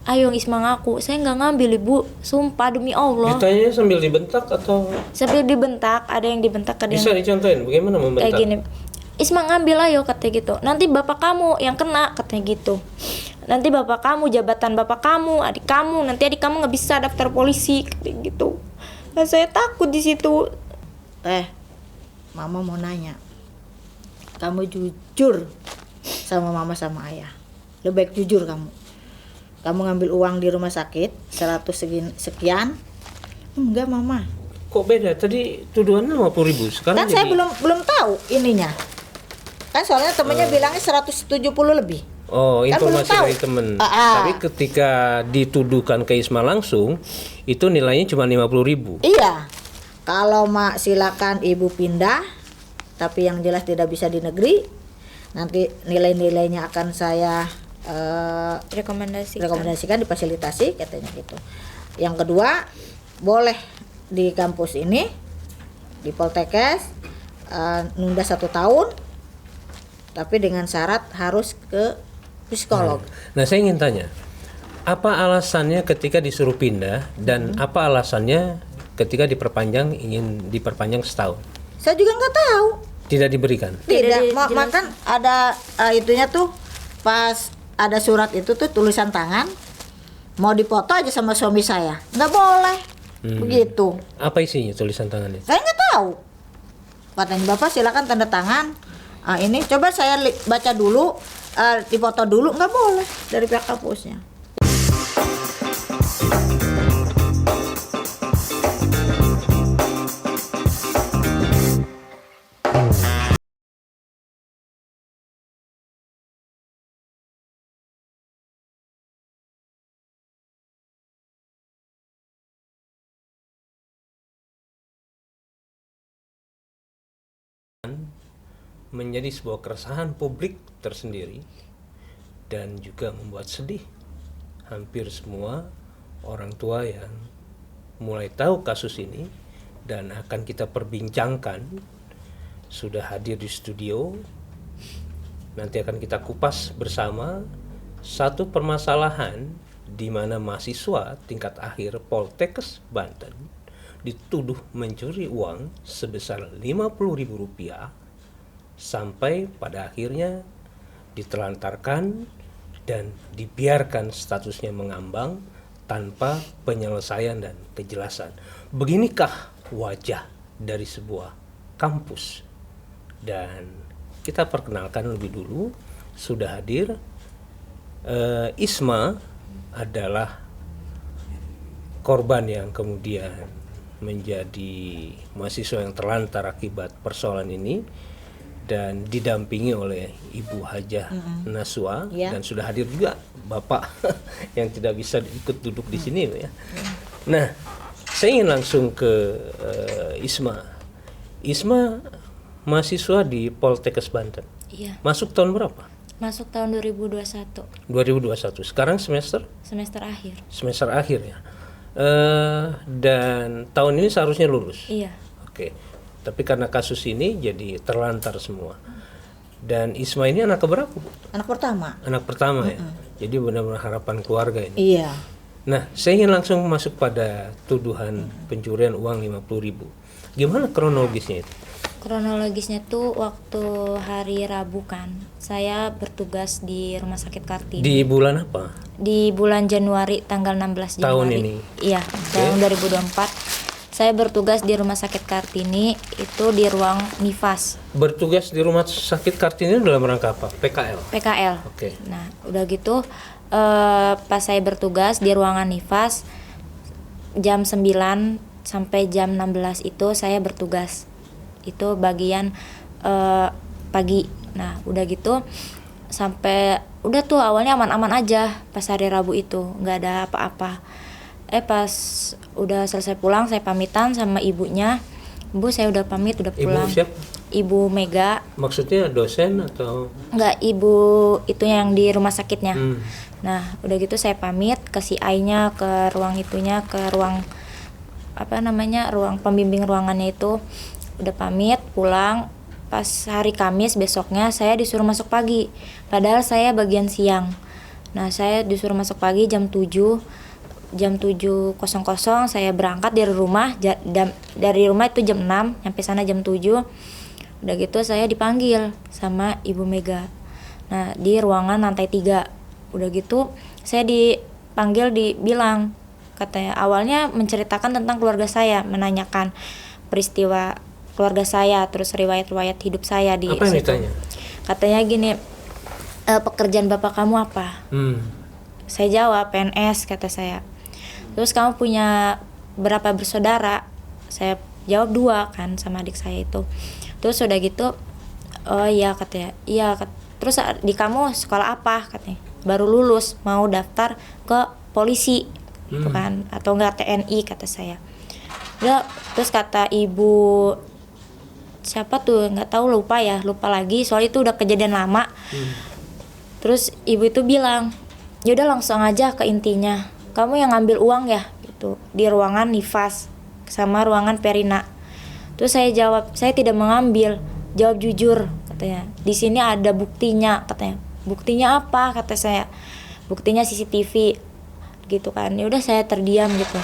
Ayo Isma ngaku, saya nggak ngambil ibu, sumpah demi Allah. Ditanya sambil dibentak atau? Sambil dibentak, ada yang dibentak, ada Bisa yang dicontohin bagaimana membentak? kayak gini. Isma ngambil ayo katanya gitu. Nanti bapak kamu yang kena katanya gitu. Nanti bapak kamu, jabatan bapak kamu, adik kamu, nanti adik kamu nggak bisa daftar polisi katanya gitu. Nah, saya takut di situ. Mama mau nanya. Kamu jujur sama mama sama ayah. Lebih baik jujur kamu. Kamu ngambil uang di rumah sakit 100 sekian. Enggak mama. Kok beda? Tadi tuduhannya 50.000, sekarang Kan jadi... saya belum tahu ininya. Kan soalnya temennya bilangnya 170 lebih. Oh, Kan informasi belum tahu. dari temen. Tapi ketika dituduhkan ke Isma langsung, itu nilainya cuma 50.000. Iya. Kalau mak silakan ibu pindah, tapi yang jelas tidak bisa di negeri. Nanti nilai-nilainya akan saya rekomendasikan difasilitasi katanya gitu. Yang kedua, boleh di kampus ini di Poltekkes nunda 1 tahun, tapi dengan syarat harus ke psikolog. Nah, saya ingin tanya, apa alasannya ketika disuruh pindah dan apa alasannya ketika ingin diperpanjang setahun? Saya juga nggak tahu. Tidak diberikan? Tidak, makan ada itunya tuh pas ada surat itu tuh tulisan tangan, mau dipoto aja sama suami saya, nggak boleh. Begitu. Apa isinya tulisan tangannya? Saya nggak tahu. Katanya bapak silakan tanda tangan. Ini coba saya baca dulu, dipoto dulu, nggak boleh dari pihak kampusnya. Menjadi sebuah keresahan publik tersendiri dan juga membuat sedih hampir semua orang tua yang mulai tahu kasus ini dan akan kita perbincangkan sudah hadir di studio. Nanti akan kita kupas bersama satu permasalahan di mana mahasiswa tingkat akhir Poltekkes Banten dituduh mencuri uang sebesar Rp50.000 sampai pada akhirnya ditelantarkan dan dibiarkan statusnya mengambang tanpa penyelesaian dan kejelasan. Beginikah wajah dari sebuah kampus? Dan kita perkenalkan lebih dulu, sudah hadir Isma adalah korban yang kemudian menjadi mahasiswa yang terlantar akibat persoalan ini dan didampingi oleh Ibu Hajah Naswa dan sudah hadir juga Bapak yang tidak bisa ikut duduk di sini ya. Nah, saya ingin langsung ke Isma. Isma mahasiswa di Poltekkes Banten. Iya. Masuk tahun berapa? Masuk tahun 2021. 2021. Sekarang semester? Semester akhir. Semester akhir ya. Dan tahun ini seharusnya lulus. Iya. Oke. Tapi karena kasus ini jadi terlantar semua. Dan Isma ini anak keberapa, Bu? Anak pertama. Anak pertama ya. Jadi benar-benar harapan keluarga ini. Iya. Nah, saya ingin langsung masuk pada tuduhan pencurian uang 50.000. Gimana kronologisnya itu? Kronologisnya tuh waktu hari Rabu kan, saya bertugas di Rumah Sakit Kartini. Di bulan apa? Di bulan Januari, tanggal 16 Januari. Tahun ini? Iya, tahun 2024. Saya bertugas di Rumah Sakit Kartini, itu di ruang nifas. Bertugas di Rumah Sakit Kartini dalam rangka apa? PKL? PKL. Oke. Nah, udah gitu pas saya bertugas di ruangan nifas, jam 9 sampai jam 16 itu saya bertugas. Itu bagian pagi. Nah, udah gitu sampai udah tuh awalnya aman-aman aja pas hari Rabu itu, nggak ada apa-apa. Pas udah selesai pulang, saya pamitan sama ibunya. Bu, saya udah pamit, udah pulang. Ibu siapa? Ibu Mega. Maksudnya dosen atau? Enggak, ibu itu yang di rumah sakitnya. Nah, udah gitu saya pamit ke si Ainya, ke ruang itunya, ke ruang ruang pembimbing ruangannya itu. Udah pamit, pulang. Pas hari Kamis besoknya saya disuruh masuk pagi. Padahal saya bagian siang. Nah, saya disuruh masuk pagi jam 7. Jam 7.00 saya berangkat dari rumah. Dari rumah itu jam 6, sampai sana jam 7. Udah gitu saya dipanggil sama Ibu Mega. Nah, di ruangan lantai 3. Udah gitu saya dipanggil, dibilang, katanya awalnya menceritakan tentang keluarga saya, menanyakan peristiwa keluarga saya, terus riwayat-riwayat hidup saya di Apa yang situ. ditanya? Katanya gini, pekerjaan bapak kamu apa? Saya jawab PNS, kata saya. Terus kamu punya berapa bersaudara? Saya jawab 2 kan, sama adik saya itu. Terus udah gitu, oh iya katanya, iya. Terus di kamu sekolah apa katanya? Baru lulus, mau daftar ke polisi gitu kan, atau enggak TNI, kata saya. Udah, terus kata ibu siapa tuh, nggak tahu, lupa lagi, soal itu udah kejadian lama. Terus ibu itu bilang, yaudah langsung aja ke intinya, kamu yang ngambil uang ya gitu di ruangan Nifas sama ruangan Perina. Terus saya jawab, saya tidak mengambil, jawab jujur katanya. Di sini ada buktinya katanya. Buktinya apa, kata saya? Buktinya CCTV gitu kan. Ya udah, saya terdiam gitu.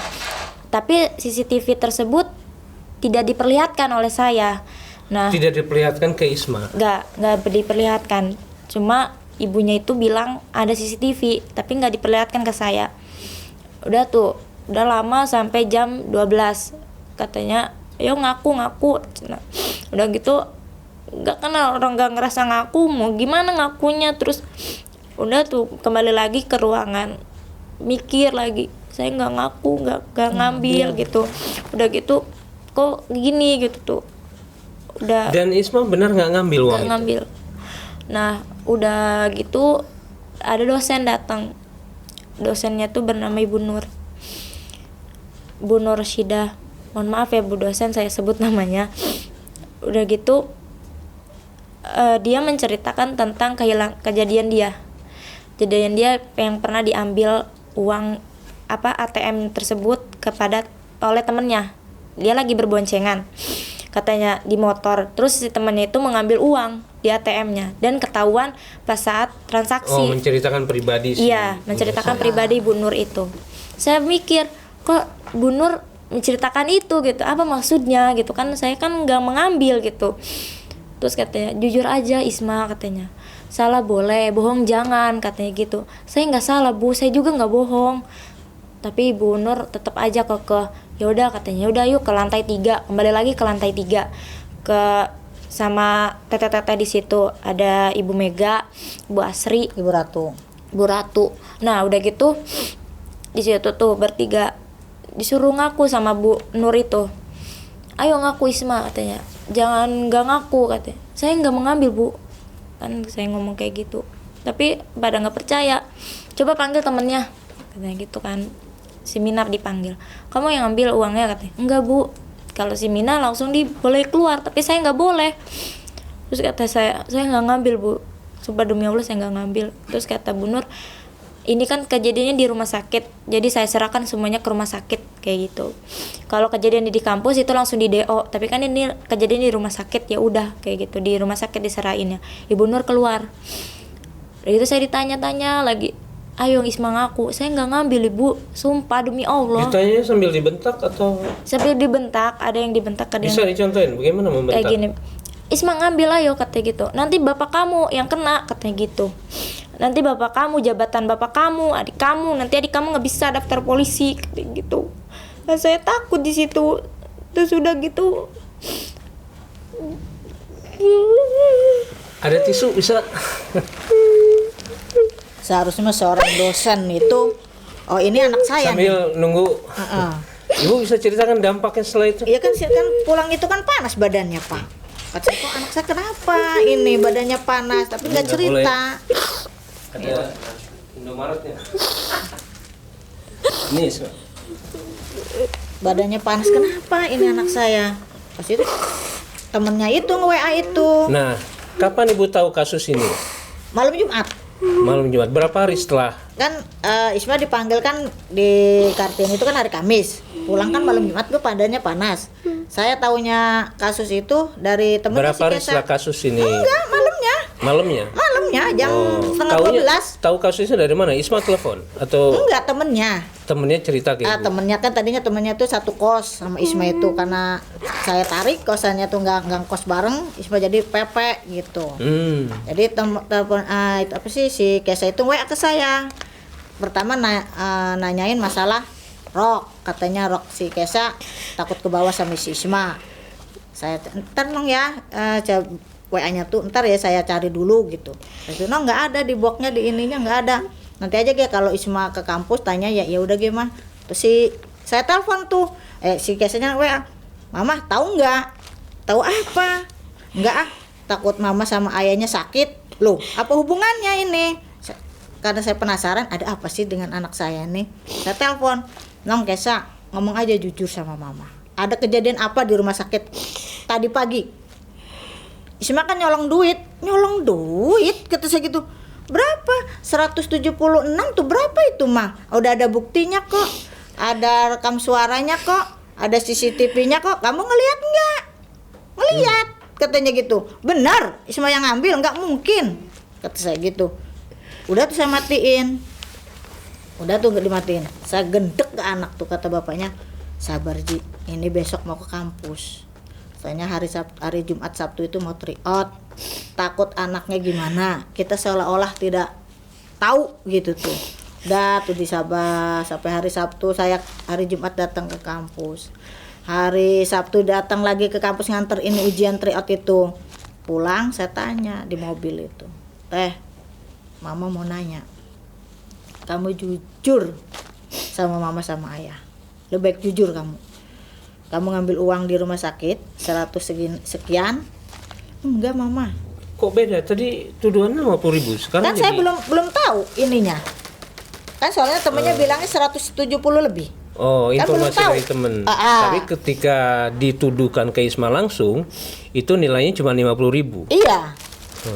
Tapi CCTV tersebut tidak diperlihatkan oleh saya. Nah, Tidak diperlihatkan ke Isma? nggak diperlihatkan. Cuma ibunya itu bilang ada CCTV, tapi nggak diperlihatkan ke saya. Udah tuh, udah lama sampai jam 12. Katanya, ayo ngaku. Nah, udah gitu, nggak kenal orang, nggak ngerasa ngaku, mau gimana ngakunya. Terus udah tuh kembali lagi ke ruangan, mikir lagi, saya nggak ngaku, nggak ngambil gitu. Udah gitu, kok gini gitu tuh. Udah. Dan Isma benar nggak ngambil uang Nggak itu? ngambil. Nah, udah gitu ada dosen datang. Dosennya tuh bernama Ibu Nur. Bu Nur Rashida. Mohon maaf ya Bu dosen, saya sebut namanya. Udah gitu dia menceritakan tentang kejadian dia. Kejadian dia yang pernah diambil uang ATM tersebut oleh temennya. Dia lagi berboncengan, katanya di motor. Terus si temannya itu mengambil uang di ATM-nya dan ketahuan pas saat transaksi. Oh, menceritakan pribadi sih. Iya, menceritakan pribadi Bu Nur itu. Saya mikir, kok Bu Nur menceritakan itu gitu, apa maksudnya gitu kan? Saya kan nggak mengambil gitu. Terus katanya, jujur aja Isma, katanya. Salah boleh, bohong jangan, katanya gitu. Saya nggak salah Bu, saya juga nggak bohong. Tapi Bu Nur tetap aja kekeh. Ya udah katanya, udah yuk ke lantai 3. Kembali lagi ke lantai 3. Sama tete-tete di situ ada Ibu Mega, Ibu Asri, Ibu Ratu. Bu Ratu. Nah, udah gitu di situ tuh bertiga disuruh ngaku sama Bu Nur itu. Ayo ngaku Isma, katanya. Jangan nggak ngaku, katanya. Saya nggak mengambil Bu. Kan saya ngomong kayak gitu. Tapi pada nggak percaya. Coba panggil temennya, katanya gitu kan. Si Mina dipanggil. Kamu yang ambil uangnya, katanya. Enggak Bu. Kalau si Mina langsung boleh keluar, tapi saya nggak boleh. Terus kata saya nggak ngambil Bu. Sumpah demi Allah saya nggak ngambil. Terus kata Bu Nur, ini kan kejadiannya di rumah sakit, jadi saya serahkan semuanya ke rumah sakit kayak gitu. Kalau kejadian di kampus itu langsung di DO, tapi kan ini kejadian di rumah sakit, ya udah kayak gitu, di rumah sakit diserahinnya. Ibu Nur keluar. Itu saya ditanya-tanya lagi, ayo Isma ngaku. Saya nggak ngambil Ibu, sumpah demi Allah. Ditanya sambil dibentak atau? Sambil dibentak, ada yang dibentak, ada yang Bisa dicontohin bagaimana membentak? kayak gini. Isma ngambil ayo, katanya gitu. Nanti bapak kamu yang kena, katanya gitu. Nanti bapak kamu, jabatan bapak kamu, adik kamu, nanti adik kamu nggak bisa daftar polisi, katanya gitu. Nah, saya takut di situ. Terus udah gitu. Ada tisu bisa? Seharusnya seorang dosen itu, oh ini anak saya nih. Sambil nunggu. Heeh. Ibu bisa ceritakan dampaknya setelah itu? Iya kan pulang itu kan panas badannya Pak. Kata saya, kok anak saya kenapa ini badannya panas, tapi nggak Nggak cerita. Ada Indomaretnya. Ini Badannya panas kenapa ini anak saya. Pas itu temennya itu nge-WA itu Nah, kapan Ibu tahu kasus ini? malam Jumat. Malam Jumat. Berapa hari setelah? Kan Isma dipanggil kan di Kartini itu kan hari Kamis. Pulang kan malam Jumat tuh badannya panas. Saya taunya kasus itu dari temennya Berapa hari si setelah Keta. kasus ini? Enggak, malamnya. Malamnya? Malamnya malamnya jam setengah Taunya- 12. Tahu kasusnya dari mana? Isma telepon atau Enggak, temennya. temennya cerita ke ibu? Temennya kan tadinya temennya tuh satu kos sama Isma itu, karena saya tarik kosannya tuh nggak kos bareng, Isma jadi pepe gitu. Jadi telepon itu apa sih, si Kesa itu WA ke saya. Pertama nanyain masalah rok, katanya rok si Kesa takut ke bawah sama si Isma. Saya ntar dong ya, WA-nya tuh ntar ya saya cari dulu gitu. Itu nggak ada di boxnya, di ininya nggak ada. Nanti aja ya kalau Isma ke kampus tanya ya udah gimana. Terus saya telepon tuh, si Kesanya WA, Mama tahu nggak? Tahu apa? Nggak takut Mama sama ayahnya sakit. Loh, apa hubungannya ini? Karena saya penasaran ada apa sih dengan anak saya nih. Saya telepon, Nong Kesa, ngomong aja jujur sama Mama. Ada kejadian apa di rumah sakit tadi pagi? Isma kan nyolong duit kata saya gitu. Berapa? 176 tuh berapa itu mah? Udah ada buktinya kok, ada rekam suaranya kok, ada CCTV-nya kok. Kamu ngelihat nggak? Ngelihat, katanya gitu. Benar, Isma yang ngambil, nggak mungkin, kata saya gitu. Udah tuh saya matiin, udah tuh nggak dimatiin. Saya gendek ke anak tuh, kata bapaknya, sabar Ji, ini besok mau ke kampus. Soalnya hari Jumat Sabtu itu mau tryout, takut anaknya gimana, kita seolah-olah tidak tahu gitu tuh. Udah tuh disabar sampai hari Sabtu. Saya hari Jumat datang ke kampus, hari Sabtu datang lagi ke kampus nganterin ujian tryout itu. Pulang saya tanya di mobil itu, Teh, Mama mau nanya, kamu jujur sama Mama sama Ayah, lebih baik jujur kamu ngambil uang di rumah sakit 100 sekian. Enggak Mama. Kok beda? Tadi tuduhannya 50.000, sekarang Kan saya jadi... belum tahu ininya. Kan soalnya temennya bilangnya 170 lebih. Oh, Kan belum informasi tahu. dari temen. Tapi ketika dituduhkan ke Isma langsung, itu nilainya cuma 50.000. Iya.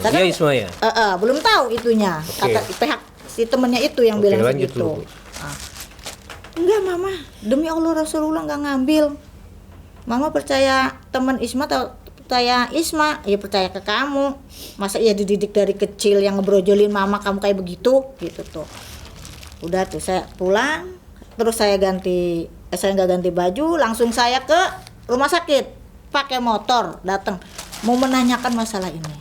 Karena Iya Isma ya? belum tahu itunya. Oke. Kata pihak si temennya itu yang Oke, bilang lanjut segitu. dulu, Bu. Enggak Mama, demi Allah Rasulullah nggak ngambil. Mama percaya teman Isma atau percaya Isma? Ya percaya ke kamu. Masa iya dididik dari kecil yang ngebrojolin Mama kamu kayak begitu gitu tuh. Udah tuh saya pulang, terus saya nggak ganti baju, langsung saya ke rumah sakit pakai motor datang mau menanyakan masalah ini.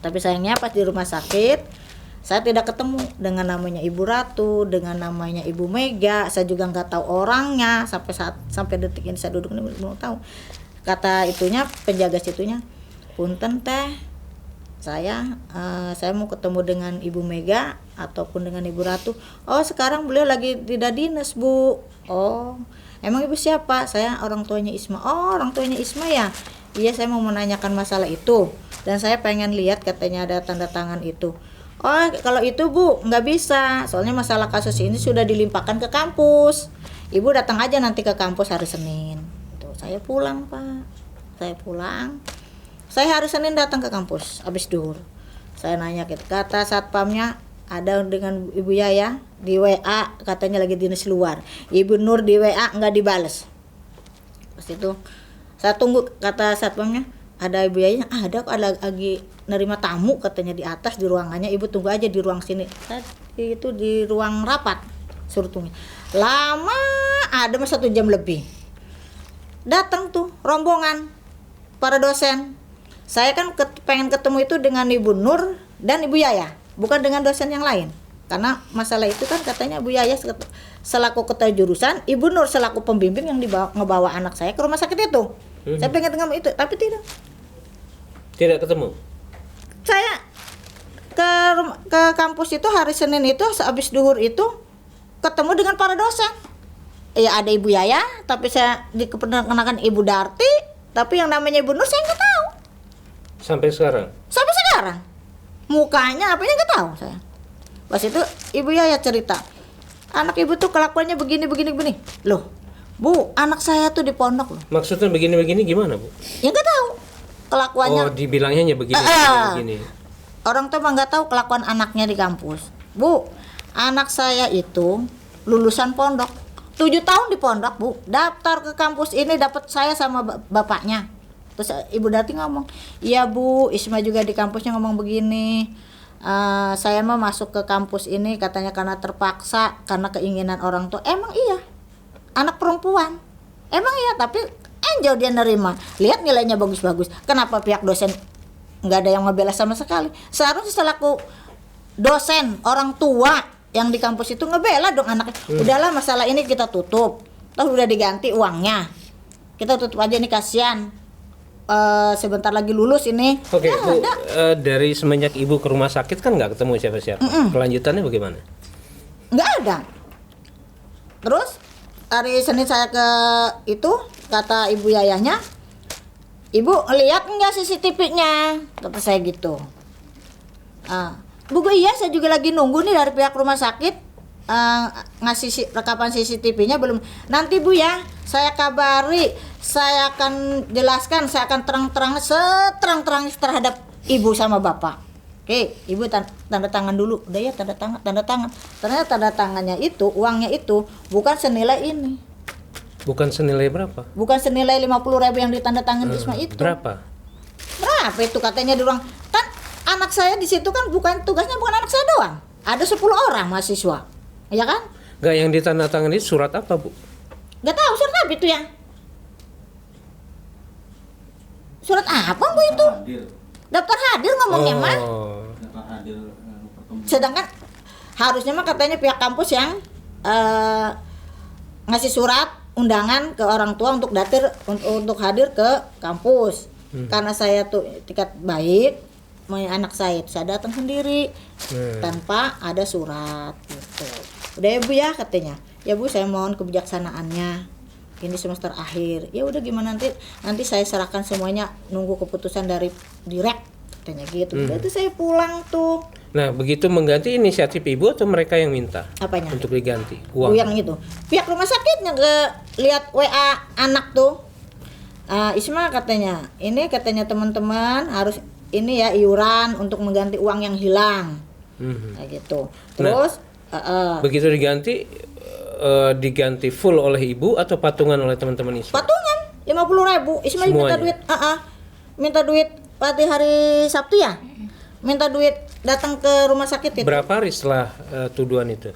Tapi sayangnya pas di rumah sakit saya tidak ketemu dengan namanya Ibu Ratu, dengan namanya Ibu Mega. Saya juga nggak tahu orangnya sampai detik ini saya duduk ini belum tahu. Kata itunya, penjaga situnya, punten Teh, saya mau ketemu dengan Ibu Mega ataupun dengan Ibu Ratu. Oh sekarang beliau lagi tidak dinas Bu. Oh emang Ibu siapa? Saya orang tuanya Isma. Oh orang tuanya Isma ya. Iya saya mau menanyakan masalah itu dan saya pengen lihat katanya ada tanda tangan itu. Oh kalau itu Bu nggak bisa, soalnya masalah kasus ini sudah dilimpahkan ke kampus. Ibu datang aja nanti ke kampus hari Senin. Tuh saya pulang Pak, saya hari Senin datang ke kampus habis duhur. Saya nanya kata satpamnya ada dengan Ibu Yaya di WA, katanya lagi dinas luar. Ibu Nur di WA nggak dibales. Pas itu saya tunggu, kata satpamnya ada Ibu Yaya, ada kok lagi nerima tamu katanya di atas di ruangannya, Ibu tunggu aja di ruang sini. Itu di ruang rapat suruh tunggu. Lama, ada 1 jam lebih. Datang tuh rombongan para dosen. Saya kan pengen ketemu itu dengan Ibu Nur dan Ibu Yaya, bukan dengan dosen yang lain. Karena masalah itu kan katanya Ibu Yaya selaku ketua jurusan, Ibu Nur selaku pembimbing yang ngebawa anak saya ke rumah sakit itu. Saya pengen ketemu itu, tapi tidak ketemu. Saya ke kampus itu hari Senin itu habis duhur itu ketemu dengan para dosen. Ya ada Ibu Yaya, tapi saya dikenakan Ibu Darti, tapi yang namanya Ibu Nur saya nggak tahu. Sampai sekarang? Sampai sekarang. Mukanya apanya nggak tahu saya. Pas itu Ibu Yaya cerita, anak Ibu tuh kelakuannya begini. Loh, Bu, anak saya tuh di pondok loh. Maksudnya begini gimana Bu? Ya nggak tahu kelakuannya. Oh dibilangnya hanya begini. Orang tuh mah nggak tahu kelakuan anaknya di kampus. Bu, anak saya itu lulusan pondok, 7 tahun di pondok Bu, daftar ke kampus ini dapat saya sama bapaknya. Terus Ibu Dati ngomong, iya Bu, Isma juga di kampusnya ngomong begini. Saya mau masuk ke kampus ini katanya karena terpaksa, karena keinginan orang tua. Emang iya, anak perempuan. Emang iya, tapi enjoy dia nerima. Lihat nilainya bagus-bagus. Kenapa pihak dosen nggak ada yang ngebela sama sekali? Seharusnya selaku dosen, orang tua yang di kampus itu ngebela dong anaknya. Udahlah, masalah ini kita tutup. Toh udah diganti uangnya. Kita tutup aja nih, kasihan. Sebentar lagi lulus ini. Oke, Ya, Bu, ada. dari semenjak Ibu ke rumah sakit kan nggak ketemu siapa-siapa. Kelanjutannya bagaimana? Nggak ada. Terus hari Senin saya ke itu, kata ibu yayahnya, ibu lihat nggak CCTV-nya, kata saya gitu. Bu, iya saya juga lagi nunggu nih dari pihak rumah sakit ngasih rekapan CCTV-nya belum. Nanti Bu ya, saya kabari, saya akan jelaskan, saya akan terang-terang seterang-terangnya terhadap ibu sama bapak. Oke, ibu tanda tangan dulu. Udah ya, tanda tangan. Ternyata tanda tangannya itu, uangnya itu bukan senilai ini. Bukan senilai berapa? Bukan senilai 50.000 yang ditanda tangan Isma itu. Berapa? Berapa itu katanya di ruang? Kan anak saya di situ kan tugasnya bukan anak saya doang. Ada 10 orang mahasiswa. Ya kan? Nggak, yang ditandatangani surat apa, Bu? Gak tahu surat apa itu ya? Surat apa Bu itu? Daftar hadir ngomongnya mah. Sedangkan harusnya mah katanya pihak kampus yang ngasih surat undangan ke orang tua untuk hadir ke kampus. Karena saya tuh etikat baik, mau anak saya datang sendiri tanpa ada surat gitu. Udah ya Bu ya, katanya. Ya Bu, saya mohon kebijaksanaannya. Ini semester akhir. Ya udah, gimana nanti saya serahkan semuanya, nunggu keputusan dari direk, katanya gitu. Itu saya pulang tuh. Nah, begitu mengganti inisiatif Ibu atau mereka yang minta? Apanya? Untuk diganti Bu uang. yang itu. Pihak rumah sakitnya lihat WA anak tuh. Isma katanya, ini katanya teman-teman harus ini ya iuran untuk mengganti uang yang hilang. Kayak gitu. Terus Begitu diganti full oleh Ibu atau patungan oleh teman-teman Isma? patungan 50.000. Isma minta Semuanya? duit. Minta duit pada hari Sabtu ya. Minta duit datang ke rumah sakit itu. Berapa hari setelah tuduhan itu,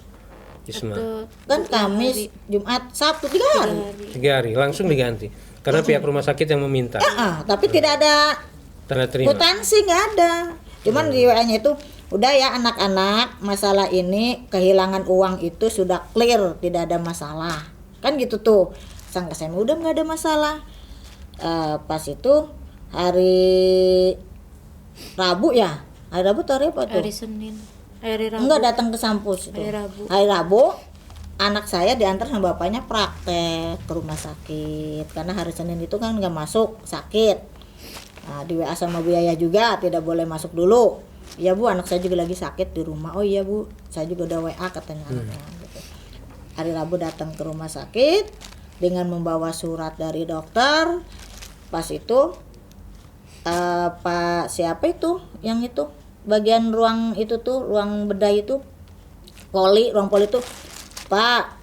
Isma? Kan Kamis, Jumat, Sabtu 3 hari. 3 hari langsung diganti karena pihak rumah sakit yang meminta. Tapi tidak ada Tanda terima. kwitansi, nggak ada. Cuman di WA-nya itu, udah ya anak-anak, masalah ini kehilangan uang itu sudah clear, tidak ada masalah. Kan gitu tuh. Sangka saya udah nggak ada masalah. Pas itu hari Rabu ya. Hari Rabu atau hari apa tuh? Hari Senin, hari Rabu. Enggak, datang ke kampus itu. Hari Rabu anak saya diantar sama bapaknya praktek ke rumah sakit karena hari Senin itu kan nggak masuk, sakit. Di WA sama Bu Yaya juga tidak boleh masuk dulu. Iya Bu, anak saya juga lagi sakit di rumah. Oh iya Bu, saya juga udah WA katanya anaknya gitu. Hari Rabu datang ke rumah sakit dengan membawa surat dari dokter. Pas itu Pak siapa itu yang itu bagian ruang itu tuh, ruang bedah itu, ruang poli itu, Pak,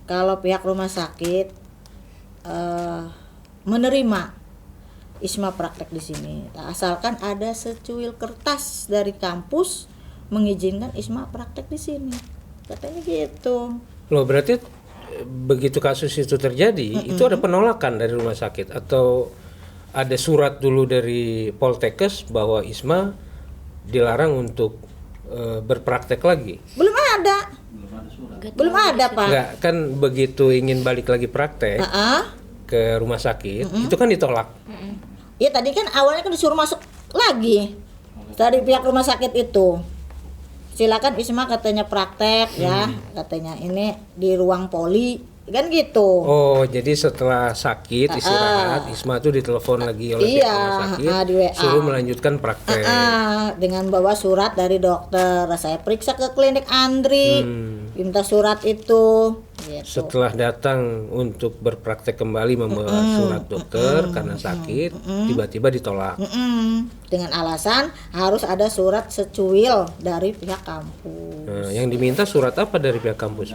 kalau pihak rumah sakit menerima Isma praktek di sini, asalkan ada secuil kertas dari kampus mengizinkan Isma praktek di sini, katanya gitu. Loh, berarti begitu kasus itu terjadi, itu ada penolakan dari rumah sakit atau ada surat dulu dari Poltekkes bahwa Isma dilarang untuk berpraktek lagi? Belum ada Pak. Enggak, kan begitu ingin balik lagi praktek ke rumah sakit, itu kan ditolak. Ya tadi kan awalnya kan disuruh masuk lagi dari pihak rumah sakit itu. Silakan Isma katanya praktek ya, katanya ini di ruang poli kan gitu. Oh, jadi setelah sakit istirahat, Isma tuh ditelepon lagi oleh pihak rumah sakit, di WA. suruh melanjutkan praktek. Dengan bawa surat dari dokter. Saya periksa ke klinik Andri, minta surat itu. Gitu. Setelah datang untuk berpraktek kembali membawa surat dokter karena sakit, tiba-tiba ditolak. Dengan alasan harus ada surat secuil dari pihak kampus. Nah, yang diminta surat apa dari pihak kampus?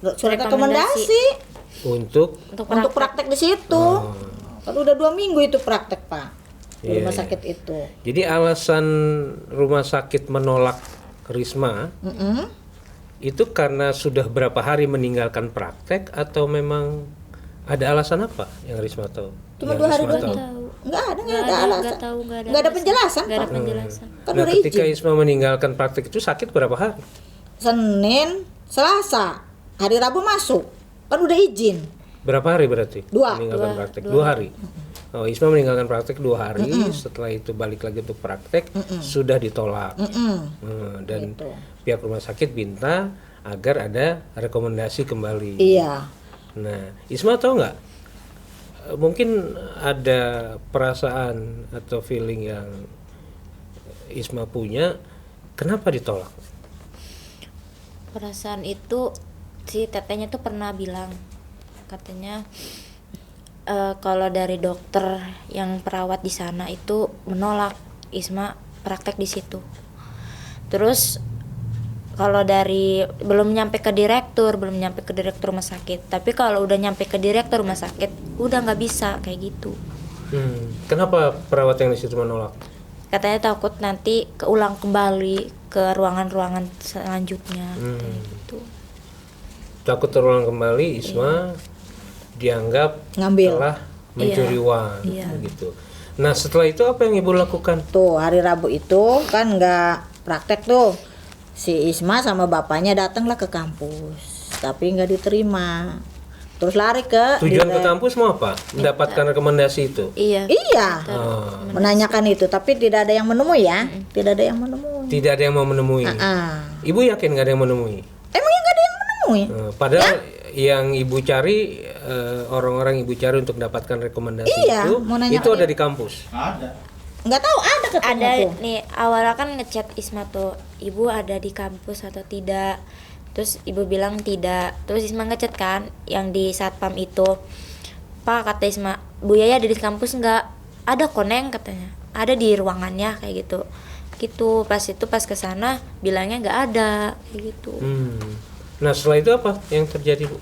Surat rekomendasi Untuk untuk praktek di situ. Kan udah 2 minggu itu praktek Pak di rumah sakit itu. Jadi alasan rumah sakit menolak Risma Mm-mm. itu karena sudah berapa hari meninggalkan praktek atau memang ada alasan apa yang Risma tahu? Cuma Yang 2 hari Risma doang. tahu? Nggak ada alasan. Nggak tahu, nggak ada Nggak ada alasan. penjelasan, Nggak ada Pak. penjelasan. Kan Nah, udah ketika izin. Isma meninggalkan praktek itu sakit berapa hari? Senin, Selasa, hari Rabu masuk. Kan udah izin. Berapa hari berarti? 2. Meninggalkan praktek 2 hari. Oh, Isma meninggalkan praktek 2 hari, setelah itu balik lagi untuk praktek, sudah ditolak. Dan Gitu. pihak rumah sakit minta agar ada rekomendasi kembali. Iya. Nah, Isma tahu nggak? Mungkin ada perasaan atau feeling yang Isma punya, kenapa ditolak? Perasaan itu si tetenya tuh pernah bilang, katanya kalau dari dokter yang perawat di sana itu menolak Isma praktek di situ. Terus kalau dari belum nyampe ke direktur rumah sakit. Tapi kalau udah nyampe ke direktur rumah sakit, udah nggak bisa kayak gitu. Kenapa perawat yang di situ menolak? Katanya takut nanti keulang kembali ke ruangan-ruangan selanjutnya. Katanya gitu. Takut terulang kembali, Isma dianggap Ngambil. telah mencuri uang, Iya. gitu. Nah, setelah itu apa yang ibu lakukan? Tuh hari Rabu itu kan nggak praktek tuh. Si Isma sama bapaknya datanglah ke kampus, tapi nggak diterima. Terus lari ke Tujuan ke direk- kampus mau apa? Mendapatkan rekomendasi itu. Iya. Iya, Oh, menanyakan itu, tapi tidak ada yang menemui ya. Tidak ada yang menemui. tidak ada yang mau menemui. Ah. Ibu yakin nggak ada yang menemui? Emangnya nggak ada yang menemui? Padahal yang ibu cari, orang-orang ibu cari untuk mendapatkan rekomendasi Iya, itu, mau nanya itu ke ada di kampus. Nggak tahu ada katanya Ada tuh. nih, awalnya kan ngechat Isma tuh, ibu ada di kampus atau tidak. Terus ibu bilang tidak. Terus Isma ngechat kan yang di satpam itu, Pak, kata Isma, Bu Yaya ada di kampus nggak? Ada koneng katanya, ada di ruangannya kayak gitu. Gitu pas ke sana bilangnya nggak ada kayak gitu. Nah, setelah itu apa yang terjadi, Bu?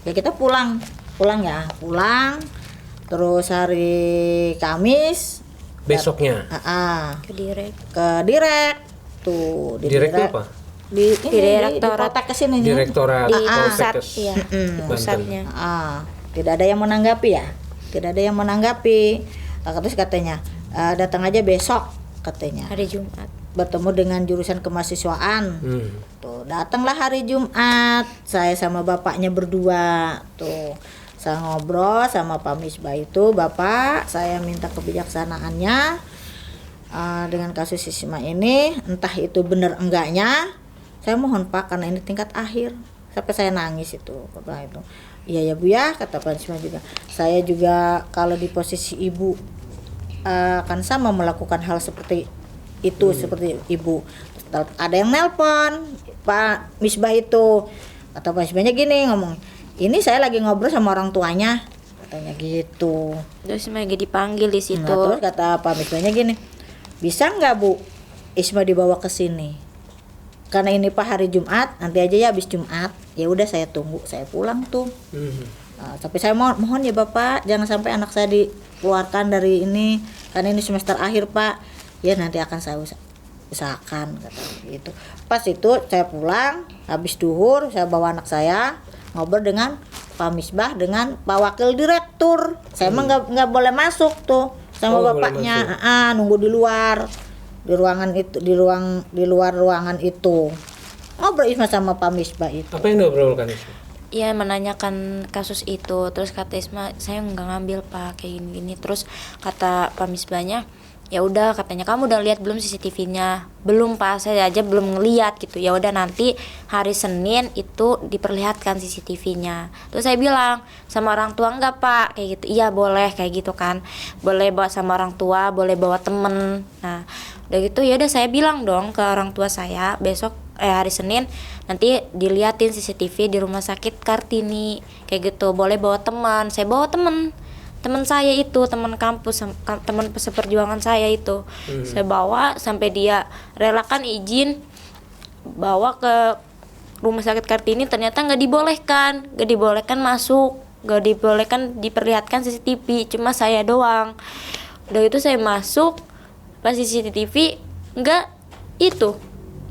Ya kita pulang ya, pulang. Terus hari Kamis, Besoknya. Ke direk. ke direk tuh di Direk itu apa? di Direktorat. di kesini nih. Direktorat Di pusat, Poltekkes iya, di Banten. pusatnya. Tidak ada yang menanggapi ya, tidak ada yang menanggapi. Terus katanya datang aja besok katanya, Hari Jumat. bertemu dengan jurusan kemahasiswaan. Tuh datanglah hari Jumat, saya sama bapaknya berdua tuh. Saya ngobrol sama Pak Misbah itu, Bapak, saya minta kebijaksanaannya dengan kasus Isma ini, entah itu benar enggaknya. Saya mohon Pak, karena ini tingkat akhir. Sampai saya nangis itu, Bapak itu. Iya ya Bu ya, kata Pak Misbah juga. Saya juga kalau di posisi Ibu akan sama melakukan hal seperti itu, seperti Ibu. Ada yang nelpon Pak Misbah itu, kata Pak Misbahnya gini ngomong, ini saya lagi ngobrol sama orang tuanya, katanya gitu. Terus Isma lagi dipanggil di situ. Nah, terus kata Pak Misbahnya gini, bisa nggak Bu Isma dibawa ke sini? Karena ini Pak hari Jumat, nanti aja ya habis Jumat. Ya udah saya tunggu, saya pulang tuh. Tapi saya mohon ya Bapak, jangan sampai anak saya dikeluarkan dari ini, karena ini semester akhir Pak. Ya nanti akan saya usahakan, kata gitu. Pas itu saya pulang, habis duhur saya bawa anak saya ngobrol dengan Pak Misbah dengan Pak Wakil Direktur. Saya mah nggak boleh masuk tuh sama Oh, bapaknya, nunggu di luar, di ruangan itu, di luar ruangan itu. Ngobrol Isma sama Pak Misbah itu. Apa yang diobrolkan itu? Iya, menanyakan kasus itu. Terus kata Isma, saya nggak ngambil Pak kayak gini. Terus kata Pak Misbahnya, ya udah, katanya kamu udah lihat belum CCTV-nya? Belum Pak, saya aja belum ngeliat gitu. Ya udah, nanti hari Senin itu diperlihatkan CCTV-nya. Terus saya bilang sama orang tua, enggak Pak kayak gitu. Iya boleh kayak gitu kan, boleh bawa sama orang tua, boleh bawa temen. Nah udah gitu ya udah, saya bilang dong ke orang tua saya, besok hari Senin nanti diliatin CCTV di rumah sakit Kartini kayak gitu, boleh bawa teman. Saya bawa teman saya itu, teman kampus, teman seperjuangan saya itu. Saya bawa sampai dia relakan izin bawa ke rumah sakit Kartini. Ternyata nggak dibolehkan masuk, nggak dibolehkan diperlihatkan CCTV, cuma saya doang. Udah itu saya masuk, pas CCTV nggak itu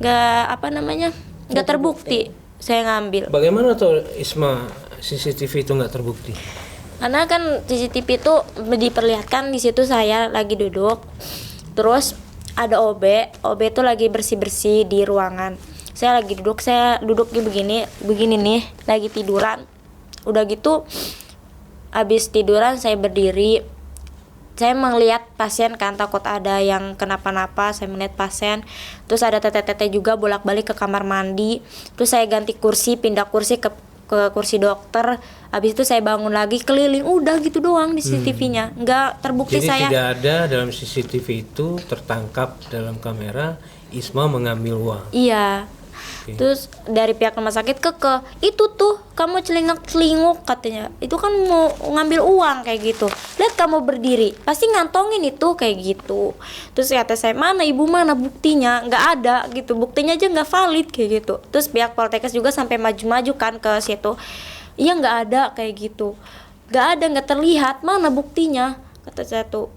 nggak terbukti saya ngambil. Bagaimana tuh Isma CCTV itu nggak terbukti? Karena kan CCTV itu diperlihatkan di situ saya lagi duduk, terus ada OB itu lagi bersih di ruangan. Saya duduknya begini nih, lagi tiduran. Udah gitu, habis tiduran saya berdiri. Saya melihat pasien kan, takut ada yang kenapa-napa. Saya melihat pasien, terus ada teteh-teteh juga bolak-balik ke kamar mandi. Terus saya ganti kursi, pindah kursi ke kursi dokter. Habis itu saya bangun lagi, keliling, udah gitu doang di CCTV-nya. Nggak terbukti. Jadi saya tidak ada dalam CCTV itu tertangkap dalam kamera Isma mengambil uang. Iya. Oke. Terus dari pihak rumah sakit itu tuh kamu celingak-celinguk katanya. Itu kan mau ngambil uang kayak gitu. Lihat kamu berdiri, pasti ngantongin itu kayak gitu. Terus kata saya, mana ibu, mana buktinya? Nggak ada gitu, buktinya aja nggak valid kayak gitu. Terus pihak Poltekkes juga sampai maju-maju kan ke situ. Iya nggak ada kayak gitu. Nggak terlihat, mana buktinya? Kata saya tuh,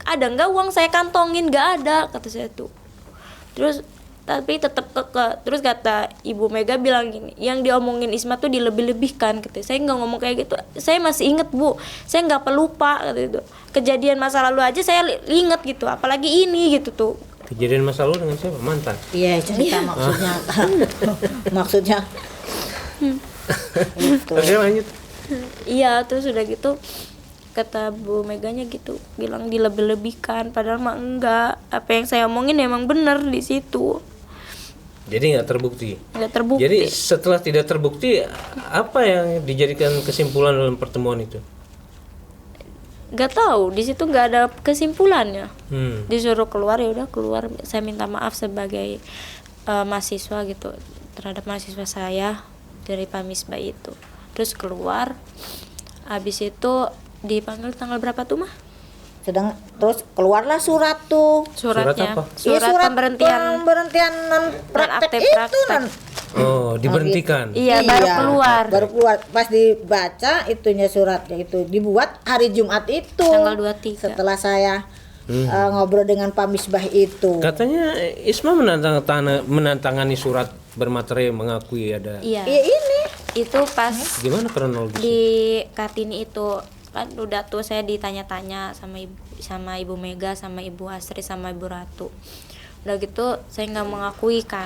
ada nggak uang saya kantongin? Nggak ada, kata saya tuh. Terus tapi tetap terus kata Ibu Mega bilang gini, yang diomongin Isma tuh dilebih-lebihkan, gitu. Saya nggak ngomong kayak gitu, saya masih inget Bu, saya nggak pelupa, kata itu. Kejadian masa lalu aja saya inget gitu, apalagi ini gitu tuh. Kejadian masa lalu dengan siapa? Mantan? Iya, cerita maksudnya. Maksudnya. Gitu. Oke, lanjut. Iya, terus udah gitu kata Bu Meganya gitu, bilang dilebih-lebihkan, padahal mah enggak. Apa yang saya omongin emang bener di situ. Jadi nggak terbukti. Nggak terbukti. Jadi setelah tidak terbukti, apa yang dijadikan kesimpulan dalam pertemuan itu? Nggak tahu, di situ nggak ada kesimpulannya. Disuruh Keluar, ya udah keluar. Saya minta maaf sebagai mahasiswa gitu terhadap mahasiswa saya dari Pak Misbah itu. Terus keluar, habis itu dipanggil tanggal berapa tuh mah? Terus keluarlah surat tuh. Suratnya. Surat apa? Surat pemberhentian praktek akte itu praktek. Oh, diberhentikan. Iya, baru keluar. Pas dibaca itunya suratnya itu dibuat hari Jumat itu. Tanggal 23. Setelah saya ngobrol dengan Pak Misbah itu. Katanya Isma menantangani surat bermaterai mengakui ada. Iya. Iya ini. Itu pas Gimana kronologisnya? di Kartini itu kan udah tuh saya ditanya-tanya sama Ibu Mega, sama Ibu Asri, sama Ibu Ratu. Udah gitu saya nggak mengakui kan.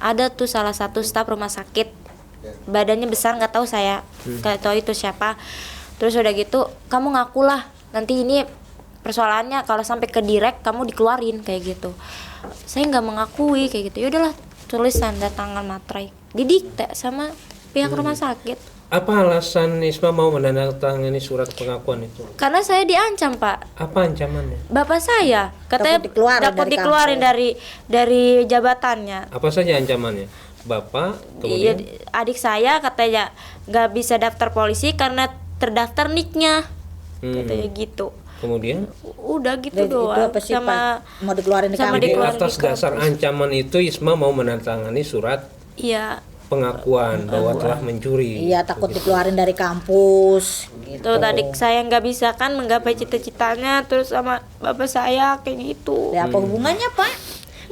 Ada tuh salah satu staf rumah sakit, badannya besar, nggak tahu saya, nggak tahu itu siapa. Terus udah gitu, kamu ngakulah, nanti ini persoalannya kalau sampai ke direct kamu dikeluarin kayak gitu. Saya nggak mengakui kayak gitu. Ya udahlah, tulis tanda tangan materai, didikte sama pihak rumah sakit. Apa alasan Isma mau menandatangani surat pengakuan itu? Karena saya diancam, Pak. Apa ancamannya? Bapak saya katanya takut dikeluarin dari jabatannya. Apa saja ancamannya? Bapak, Iya, kemudian adik saya katanya nggak bisa daftar polisi karena terdaftar niknya, katanya gitu. kemudian Udah gitu Itu doang. apa sih, Sama Pak? Mau dikeluarin di sama kampus. jadi dikeluarin atas di kampus. dasar ancaman itu Isma mau menandatangani surat iya. pengakuan bahwa telah mencuri. Iya, takut dikeluarin dari kampus. Tuh tadi saya nggak bisa kan menggapai cita-citanya, terus sama bapak saya kayak gitu. Ya apa hubungannya, Pak?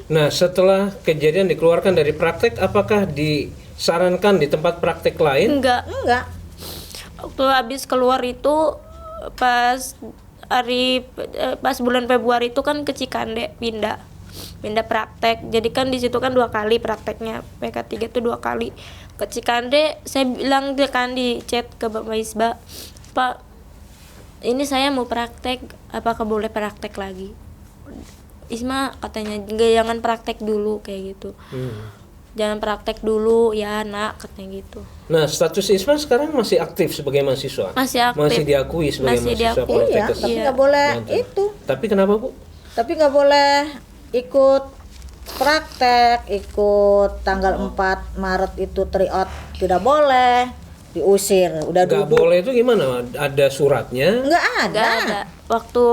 Nah, setelah kejadian dikeluarkan dari praktek, apakah disarankan di tempat praktek lain? Enggak. Enggak. Waktu habis keluar itu pas bulan Februari itu kan ke Cikande pindah praktek. Jadi kan di situ kan 2 kali prakteknya. PK3 tuh 2 kali. Ke Cikande saya bilang kan di chat ke Bapak Misbah, "Pak, ini saya mau praktek, apakah boleh praktek lagi?" Isma katanya, "Jangan praktek dulu," kayak gitu. "Jangan praktek dulu ya, Nak," katanya gitu. Nah, status Isma sekarang masih aktif sebagai mahasiswa? Masih aktif. Masih diakui sebagai Masih mahasiswa diakui. Iya, Poltekkes? tapi Iya. nggak boleh Mantan. itu. Tapi kenapa, Bu? Tapi nggak boleh ikut praktek, ikut tanggal 4 Maret itu tryout, tidak boleh, diusir. Udah Nggak duduk. boleh itu gimana? Ada suratnya? Nggak ada. Nggak ada. Waktu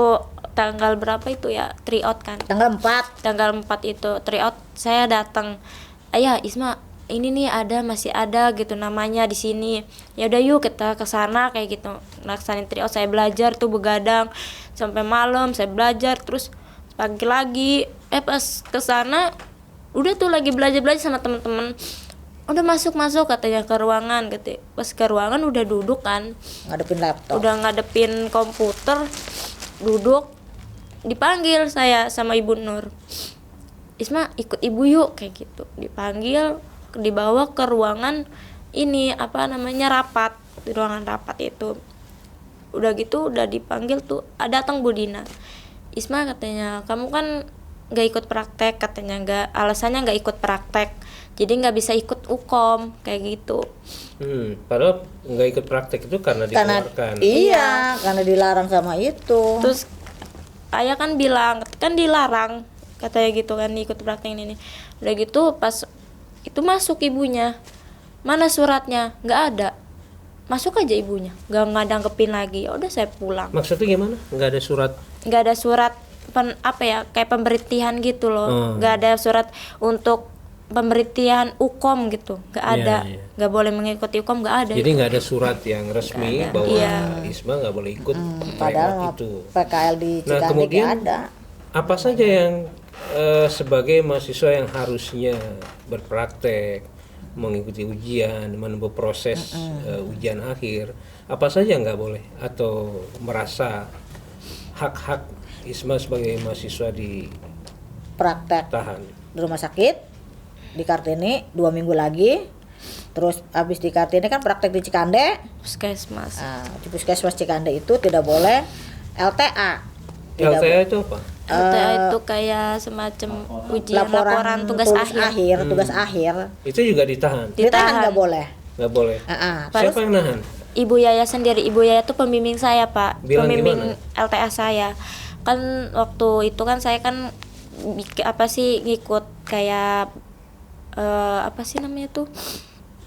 tanggal berapa itu ya, tryout kan? Tanggal 4. Tanggal 4 itu tryout, saya datang. "Ayah, Isma, ini nih masih ada gitu namanya di sini. Ya udah yuk kita ke sana," kayak gitu. Laksanin tryout, saya belajar tuh begadang sampai malam, saya belajar terus pagi lagi. Pas ke sana Udah tuh lagi belajar sama teman-teman, udah masuk katanya ke ruangan gitu. Pas ke ruangan udah duduk kan, Ngadepin laptop. udah ngadepin komputer, duduk, dipanggil saya sama Ibu Nur, Isma ikut ibu yuk, kayak gitu. Dipanggil, dibawa ke ruangan ini rapat, di ruangan rapat itu. Udah gitu udah dipanggil tuh, datang Bu Dina. Isma katanya, kamu kan nggak ikut praktek, katanya alasannya nggak ikut praktek, jadi nggak bisa ikut ukom kayak gitu. Padahal nggak ikut praktek itu karena dikeluarkan. Iya, karena dilarang sama itu. Terus ayah kan bilang kan dilarang katanya gitu kan ikut praktek ini. Udah gitu pas itu masuk ibunya, mana suratnya, nggak ada. Masuk aja ibunya, nggak ngadangkepin lagi. Ya udah saya pulang. Maksudnya gimana? Nggak ada surat? Nggak ada surat kayak pemberhentian gitu loh. Nggak ada surat untuk pemberhentian ukom gitu, nggak ada. Iya. Nggak boleh mengikuti ukom, nggak ada. Jadi nggak ada surat yang resmi bahwa Isma nggak boleh ikut Padahal itu. PKL di Nah, Cikande kemudian ada. apa saja yang sebagai mahasiswa yang harusnya berpraktek, mengikuti ujian, menempuh proses ujian akhir, apa saja nggak boleh atau merasa hak-hak Isma sebagai mahasiswa Praktek ditahan? di rumah sakit, di Kartini 2 minggu lagi. Terus habis di Kartini kan praktek di Cikande. Puskesmas. Di Puskesmas Cikande itu tidak boleh LTA. Tidak LTA itu apa? LTA itu kayak semacam ujian laporan tugas akhir. Tugas akhir. Itu juga ditahan? Ditahan nggak boleh. Nggak boleh. Siapa yang nahan? Ibu Yaya sendiri. Ibu Yaya tuh pembimbing saya, Pak. Bilang pembimbing gimana? LTA saya. Kan waktu itu kan saya kan ngikut kayak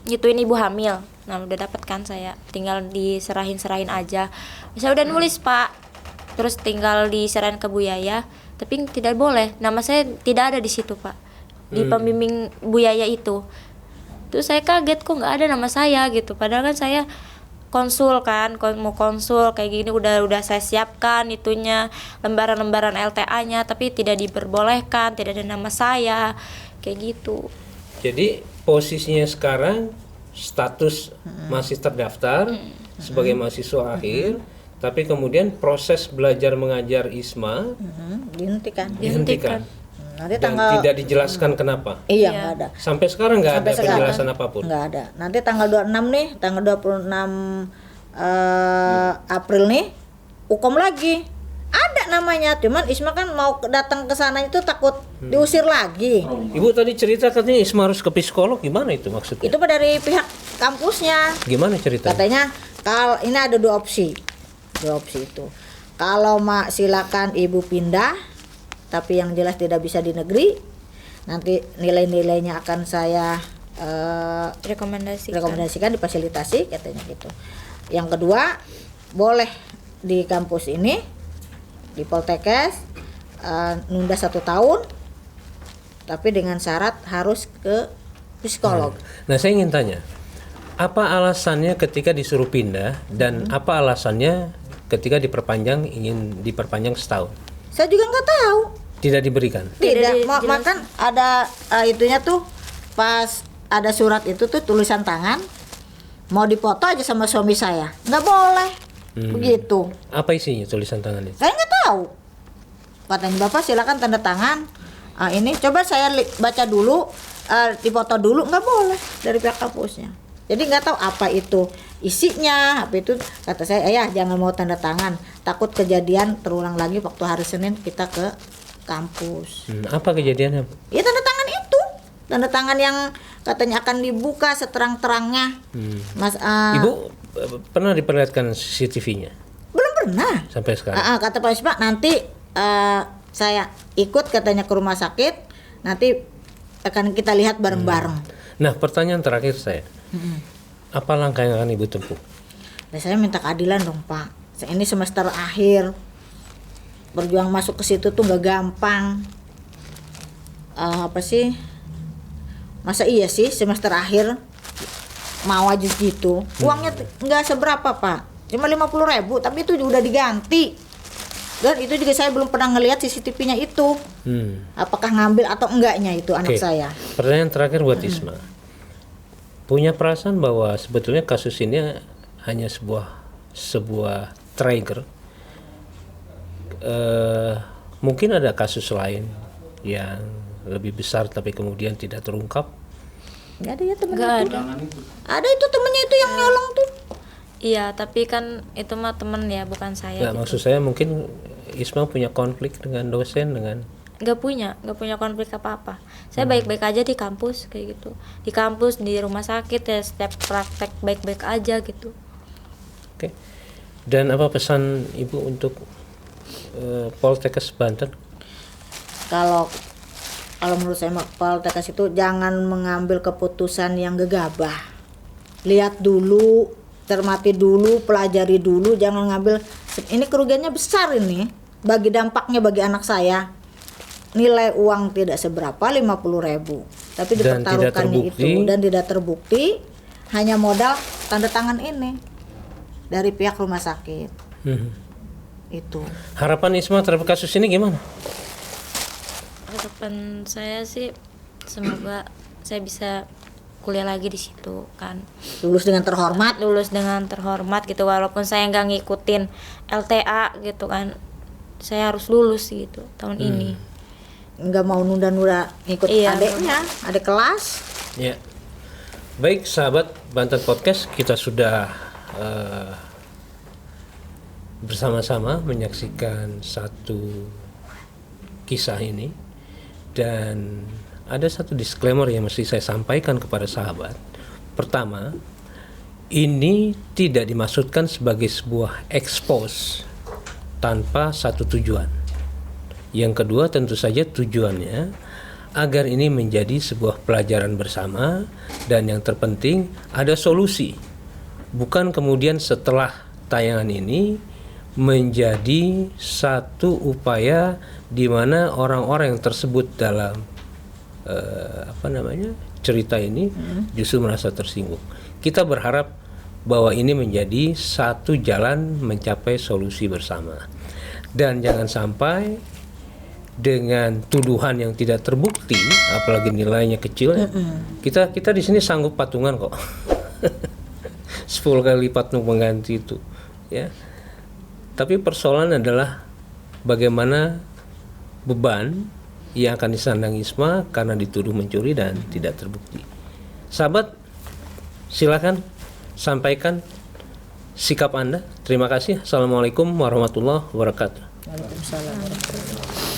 ngituin ibu hamil. Nah, udah dapat kan saya. Tinggal diserahin aja. Saya udah nulis, Pak. Terus tinggal diserahin ke Bu Yaya, tapi tidak boleh. Nama saya tidak ada di situ, Pak. Di pembimbing Bu Yaya itu. Terus saya kaget kok nggak ada nama saya gitu. Padahal kan saya konsul kan, mau konsul kayak gini udah saya siapkan itunya, lembaran-lembaran LTA-nya, tapi tidak diperbolehkan, tidak ada nama saya. Kayak gitu. Jadi posisinya sekarang status masih terdaftar sebagai mahasiswa akhir, tapi kemudian proses belajar mengajar Isma dihentikan. Nanti Dan tidak dijelaskan kenapa. Iya, nggak ada. Sampai sekarang nggak ada Sampai sekarang penjelasan apapun. Nggak ada. Nanti tanggal 26 nih, tanggal 26 April nih, ukom lagi. Ada namanya, cuman Isma kan mau datang ke sana itu takut diusir lagi. Ibu tadi cerita katanya Isma harus ke psikolog, gimana itu maksudnya? Itu dari pihak kampusnya. Gimana ceritanya? Katanya kalau ini ada dua opsi itu. Kalau silakan ibu pindah, tapi yang jelas tidak bisa di negeri. Nanti nilai-nilainya akan saya rekomendasikan difasilitasi, katanya gitu. Yang kedua, boleh di kampus ini di Poltekkes nunda 1 tahun, tapi dengan syarat harus ke psikolog. Nah, saya ingin tanya, apa alasannya ketika disuruh pindah dan apa alasannya ketika ingin diperpanjang setahun? Saya juga nggak tahu. Tidak diberikan? Tidak, makan ada itunya tuh, pas ada surat itu tuh tulisan tangan, mau dipoto aja sama suami saya, nggak boleh. Begitu. Apa isinya tulisan tangan itu? Saya nggak tahu. Katanya Bapak silakan tanda tangan. Ini coba saya baca dulu, dipoto dulu, nggak boleh dari pihak kampusnya. Jadi nggak tahu apa itu isinya, apa itu. Kata saya, ayah jangan mau tanda tangan, takut kejadian terulang lagi waktu hari Senin kita ke kampus. Apa kejadiannya? Ya tanda tangan itu, tanda tangan yang katanya akan dibuka seterang-terangnya. Mas, Ibu pernah diperlihatkan CCTV-nya? belum pernah. Sampai sekarang? Kata Pak Isma nanti saya ikut katanya ke rumah sakit, nanti akan kita lihat bareng-bareng. Nah, pertanyaan terakhir saya, apa langkah yang akan Ibu tempuh? Nah, saya minta keadilan dong Pak. Ini semester akhir, berjuang masuk ke situ tuh nggak gampang. Masa iya sih semester akhir mau aja gitu. Uangnya nggak seberapa Pak, cuma 50.000, tapi itu udah diganti. Dan itu juga saya belum pernah ngelihat CCTV-nya itu. Apakah ngambil atau enggaknya itu anak Oke. saya. Pertanyaan terakhir buat Isma. Punya perasaan bahwa sebetulnya kasus ini hanya sebuah trigger. Mungkin ada kasus lain yang lebih besar tapi kemudian tidak terungkap. Nggak ada ya temennya Nggak itu. ada. Ada itu temennya itu yang nyolong tuh. Iya, tapi kan itu mah temen ya, bukan saya. Nggak, maksud saya mungkin Isma punya konflik dengan dosen, dengan Nggak punya konflik apa-apa. Saya baik-baik aja di kampus kayak gitu. Di kampus, di rumah sakit ya setiap praktek baik-baik aja gitu. Oke. Dan apa pesan Ibu untuk Poltekkes Banten? Kalau menurut saya Poltekkes itu jangan mengambil keputusan yang gegabah. Lihat dulu, cermati dulu, pelajari dulu, jangan ngambil ini kerugiannya besar ini. Bagi dampaknya bagi anak saya. Nilai uang tidak seberapa 50.000, tapi Dan dipertaruhkannya tidak terbukti. itu dan tidak terbukti, hanya modal tanda tangan ini dari pihak rumah sakit. Itu. Harapan Isma terhadap kasus ini gimana? Harapan saya sih semoga saya bisa kuliah lagi di situ kan. Lulus dengan terhormat. Lulus dengan terhormat gitu, walaupun saya nggak ngikutin LTA gitu kan. Saya harus lulus gitu tahun ini. Nggak mau nunda-nunda ngikut Iya, adeknya, adik kelas. Ya. Baik sahabat Banten Podcast, kita sudah bersama-sama menyaksikan satu kisah ini, dan ada satu disclaimer yang mesti saya sampaikan kepada sahabat. Pertama, ini tidak dimaksudkan sebagai sebuah expose tanpa satu tujuan. Yang kedua, tentu saja tujuannya agar ini menjadi sebuah pelajaran bersama, dan yang terpenting ada solusi. Bukan kemudian setelah tayangan ini menjadi satu upaya di mana orang-orang yang tersebut dalam cerita ini justru merasa tersinggung. Kita berharap bahwa ini menjadi satu jalan mencapai solusi bersama. Dan jangan sampai dengan tuduhan yang tidak terbukti, apalagi nilainya kecil, kita di sini sanggup patungan kok. 10 kali lipat untuk mengganti itu, ya. Tapi persoalan adalah bagaimana beban yang akan disandang Isma karena dituduh mencuri dan tidak terbukti. Sahabat, silakan sampaikan sikap Anda. Terima kasih. Assalamualaikum warahmatullahi wabarakatuh. Waalaikumsalam warahmatullahi wabarakatuh.